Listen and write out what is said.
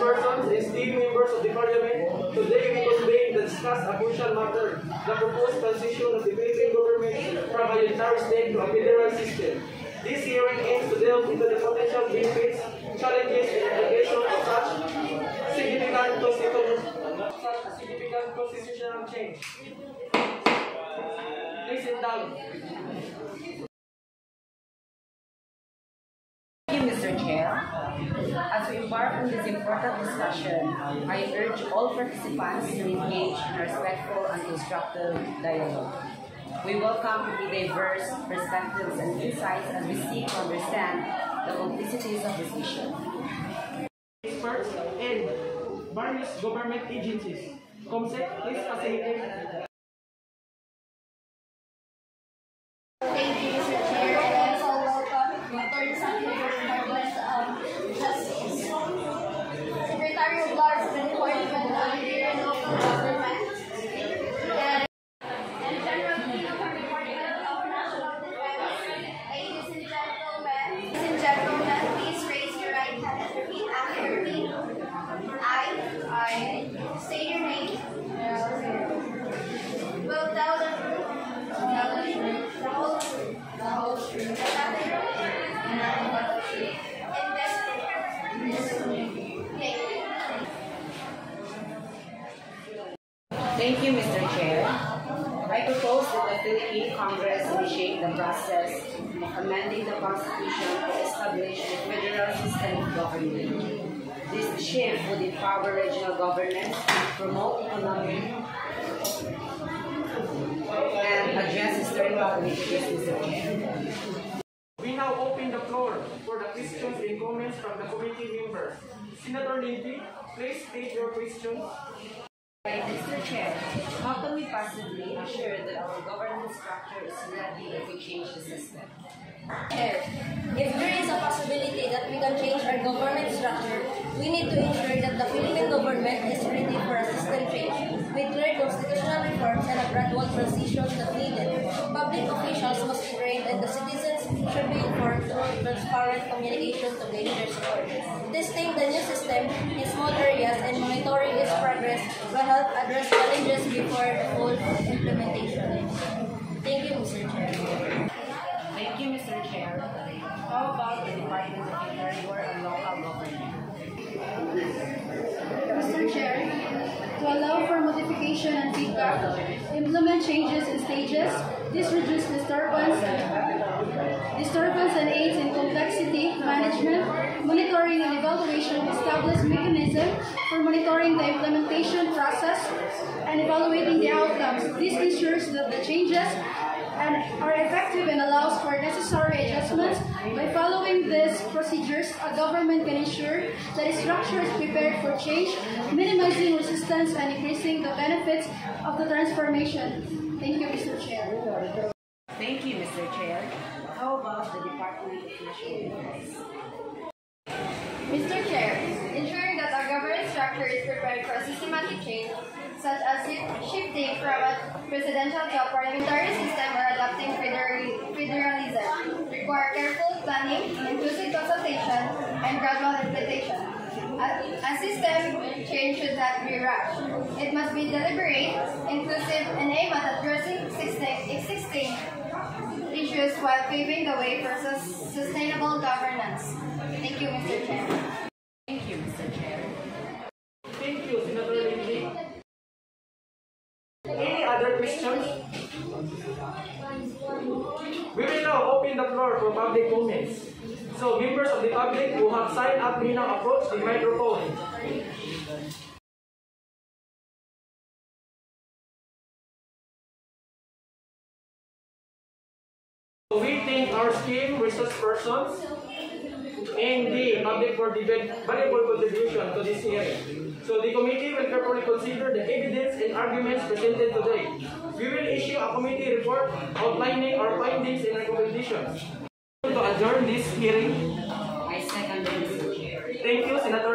persons, esteemed members of the Parliament, today we convene to discuss a crucial matter, the proposed transition of the Philippine government from a unitary state to a federal system. This hearing aims to delve into the potential benefits, challenges, and implications of such significant constitutional change. Please sit down. Thank you, Mr. Chair. As we embark on this important discussion, I urge all participants to engage in respectful and constructive dialogue. We welcome the diverse perspectives and insights as we seek to understand the complexities of this issue. Experts and various government agencies. COMSEC, please facilitate. Thank you, Mr. Chair, and also welcome Dr. Justice, Secretary of Law of the Department of Interior and Local Government, and General Counsel for the Department of National Defense. Ladies and gentlemen, please raise your right hand and repeat after me. I state your name. Will tell the truth, the whole truth, and nothing but the truth. In this case. Thank you, Mr. Chair. I propose that the Philippine Congress initiate the process of amending the Constitution to establish a federal system of government. This shift would empower regional governments, promote economic, and address historical issues, Mr. Chair. We now open the floor for the questions and comments from the committee members. Senator Lindsay, please state your questions. Mr. Chair, how can we possibly assure that our government structure is ready if we change the system? Chair, if there is a possibility that we can change our government structure, we need to ensure that the Philippine government is ready for a system change, with clear constitutional reforms and a gradual transition that needed. Public officials must be trained and the citizens should be informed through transparent communication to gain their support. Testing the new system in small areas and monitoring its progress will help address challenges before the full implementation. Thank you, Mr. Chair. Thank you, Mr. Chair. How about the Department of Interior and Local Government? Mr. Chair, to allow for modification and feedback, implement changes in stages, this reduces disturbance and aids in complexity management, monitoring and evaluation, establish mechanism for monitoring the implementation process and evaluating the outcomes. This ensures that the changes are effective and allows for necessary adjustments. By following these procedures, a government can ensure that its structure is prepared for change, minimizing resistance and increasing the benefits of the transformation. Thank you, Mr. Chair. Thank you, Mr. Chair. How about the Department of National Defense? Mr. Chair, ensuring that our government structure is prepared for systematic change, such as shifting from a presidential to a parliamentary system or adopting federalism, require careful planning, inclusive consultation, and gradual implementation. A system change should not be rushed. It must be deliberate, inclusive, and aim at addressing existing issues while paving the way for sustainable governance. Thank you, Mr. Chair. Thank you, Mr. Chair. Thank you, Senator Lindsay. Any other questions? We will now open the floor for public comments. So, members of the public who have signed up may now approach the microphone. We thank our esteemed resource persons and the public for the valuable contribution to this hearing. So the committee will carefully consider the evidence and arguments presented today. We will issue a committee report outlining our findings and recommendations. To adjourn this hearing. I second the Mr. Chair. Thank you, Senator